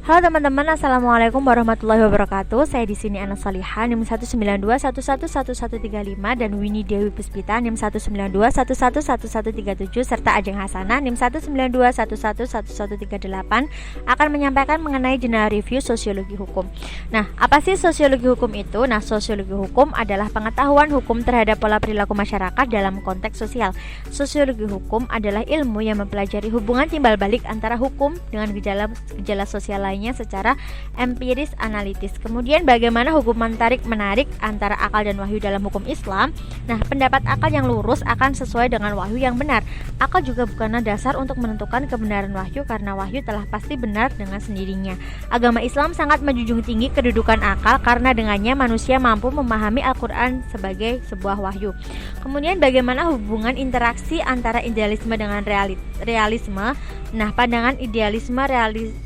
Halo teman-teman, assalamualaikum warahmatullahi wabarakatuh. Saya di sini Ana Salihah, NIM 192111135 dan Winnie Dewi Puspita NIM 192111137 serta Ajeng Hasanah NIM 192111138 akan menyampaikan mengenai general review sosiologi hukum. Nah, apa sih sosiologi hukum itu? Nah, sosiologi hukum adalah pengetahuan hukum terhadap pola perilaku masyarakat dalam konteks sosial. Sosiologi hukum adalah ilmu yang mempelajari hubungan timbal balik antara hukum dengan gejala sosial lainnya secara empiris analitis. Kemudian bagaimana hubungan tarik-menarik antara akal dan wahyu dalam hukum Islam? Nah, pendapat akal yang lurus akan sesuai dengan wahyu yang benar. Akal juga bukanlah dasar untuk menentukan kebenaran wahyu karena wahyu telah pasti benar dengan sendirinya. Agama Islam sangat menjunjung tinggi kedudukan akal karena dengannya manusia mampu memahami Al-Quran sebagai sebuah wahyu. Kemudian bagaimana hubungan interaksi antara idealisme dengan realisme? Nah, pandangan idealisme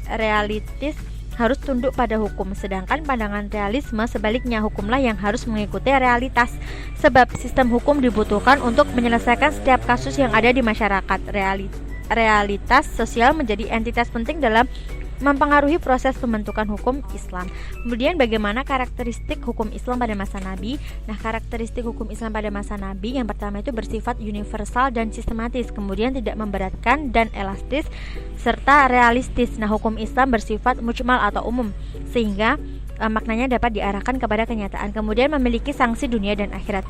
realistis harus tunduk pada hukum, sedangkan pandangan realisme sebaliknya, hukumlah yang harus mengikuti realitas. Sebab sistem hukum dibutuhkan untuk menyelesaikan setiap kasus yang ada di masyarakat. Realitas sosial menjadi entitas penting dalam mempengaruhi proses pembentukan hukum Islam. Kemudian bagaimana karakteristik hukum Islam pada masa Nabi? Nah, karakteristik hukum Islam pada masa Nabi yang pertama itu bersifat universal dan sistematis, kemudian tidak memberatkan dan elastis serta realistis. Nah, hukum Islam bersifat mujmal atau umum sehingga maknanya dapat diarahkan kepada kenyataan, kemudian memiliki sanksi dunia dan akhirat.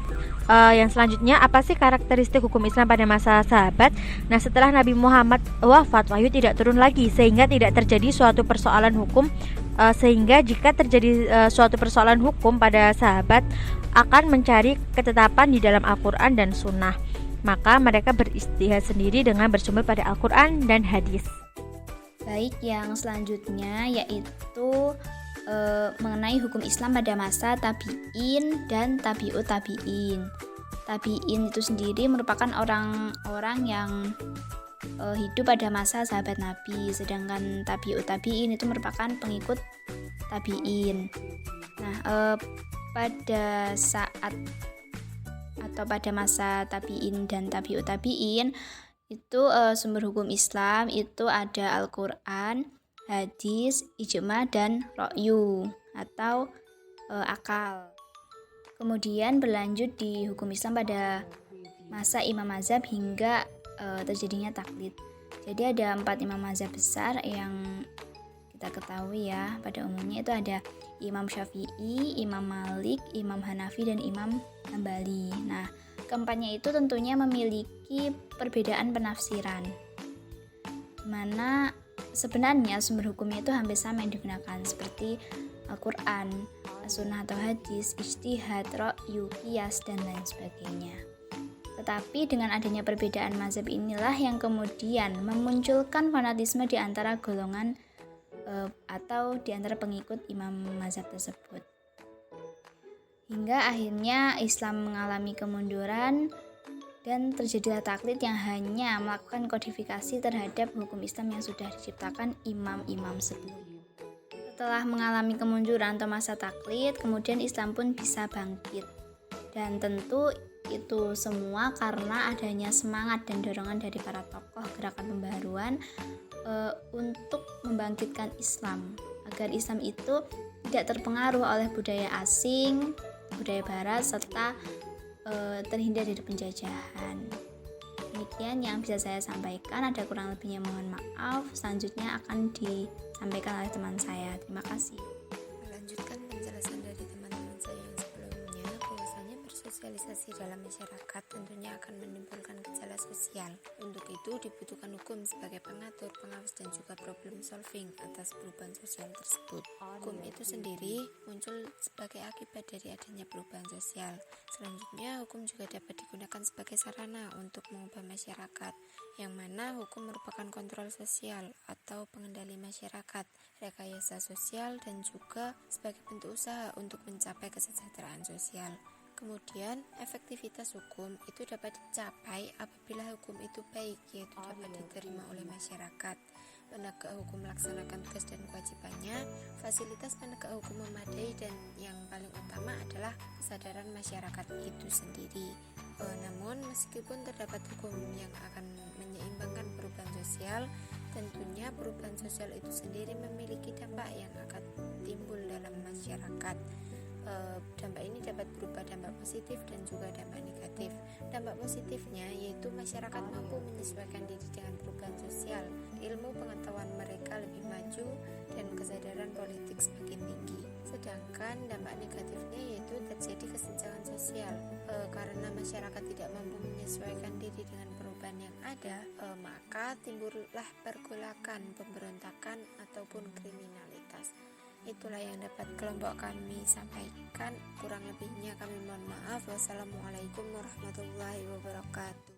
Yang selanjutnya, apa sih karakteristik hukum Islam pada masa sahabat? Nah, setelah Nabi Muhammad wafat, wahyu tidak turun lagi sehingga tidak terjadi suatu persoalan hukum. Sehingga jika terjadi suatu persoalan hukum pada sahabat akan mencari ketetapan di dalam Al-Quran dan Sunnah. Maka mereka beristihad sendiri dengan bersumber pada Al-Quran dan hadis. Baik, yang selanjutnya yaitu mengenai hukum Islam pada masa tabi'in dan tabi'ut tabi'in. Tabi'in itu sendiri merupakan orang-orang yang hidup pada masa sahabat Nabi, sedangkan tabi'ut tabi'in itu merupakan pengikut tabi'in. Nah, pada saat atau pada masa tabi'in dan tabi'ut tabi'in itu sumber hukum Islam itu ada Al-Quran, hadis, ijma, dan ra'yu atau akal. Kemudian berlanjut di hukum Islam pada masa imam mazhab hingga terjadinya taklid. Jadi ada 4 imam mazhab besar yang kita ketahui ya. Pada umumnya itu ada Imam Syafi'i, Imam Malik, Imam Hanafi, dan Imam Hambali. Nah, keempatnya itu tentunya memiliki perbedaan penafsiran, mana sebenarnya sumber hukumnya itu hampir sama yang digunakan, seperti Al-Quran, Sunnah atau hadis, ijtihad, ra'yu, qiyas, dan lain sebagainya. Tetapi dengan adanya perbedaan mazhab inilah yang kemudian memunculkan fanatisme di antara golongan atau di antara pengikut imam mazhab tersebut. Hingga akhirnya Islam mengalami kemunduran dan terjadilah taklid yang hanya melakukan kodifikasi terhadap hukum Islam yang sudah diciptakan imam-imam sebelumnya. Setelah mengalami kemunduran atau masa taklid, kemudian Islam pun bisa bangkit. Dan tentu itu semua karena adanya semangat dan dorongan dari para tokoh gerakan pembaharuan untuk membangkitkan Islam, agar Islam itu tidak terpengaruh oleh budaya asing, budaya barat, serta terhindar dari penjajahan. Demikian yang bisa saya sampaikan, ada kurang lebihnya mohon maaf. Selanjutnya akan disampaikan oleh teman saya. Terima kasih. Melanjutkan penjelasan dari teman-teman saya yang sebelumnya, bahwasanya bersosialisasi dalam masyarakat tentunya akan menimbulkan gejala sosial. Untuk itu dibutuhkan hukum sebagai pengatur, pengawas, dan juga problem solving atas perubahan sosial tersebut. Hukum itu sendiri muncul sebagai akibat dari adanya perubahan sosial. Selanjutnya, hukum juga dapat digunakan sebagai sarana untuk mengubah masyarakat, yang mana hukum merupakan kontrol sosial atau pengendali masyarakat, rekayasa sosial, dan juga sebagai bentuk usaha untuk mencapai kesejahteraan sosial. Kemudian, efektivitas hukum itu dapat dicapai apabila hukum itu baik, yaitu dapat diterima oleh masyarakat. Penegak hukum melaksanakan tugas dan kewajibannya, fasilitas penegak hukum memadai, dan yang paling utama adalah kesadaran masyarakat itu sendiri. Namun, meskipun terdapat hukum yang akan menyeimbangkan perubahan sosial, tentunya perubahan sosial itu sendiri memiliki dampak dampak yang akan timbul dalam masyarakat. Dampak ini dapat berupa dampak positif dan juga dampak negatif. Dampak positifnya yaitu masyarakat mampu menyesuaikan diri dengan perubahan sosial, ilmu pengetahuan mereka lebih maju, dan kesadaran politik semakin tinggi. Sedangkan dampak negatifnya yaitu terjadi kesenjangan sosial. Karena masyarakat tidak mampu menyesuaikan diri dengan perubahan yang ada, maka timbullah pergolakan, pemberontakan, ataupun kriminalitas. Itulah yang dapat kelompok kami sampaikan. Kurang lebihnya kami mohon maaf. Wassalamualaikum warahmatullahi wabarakatuh.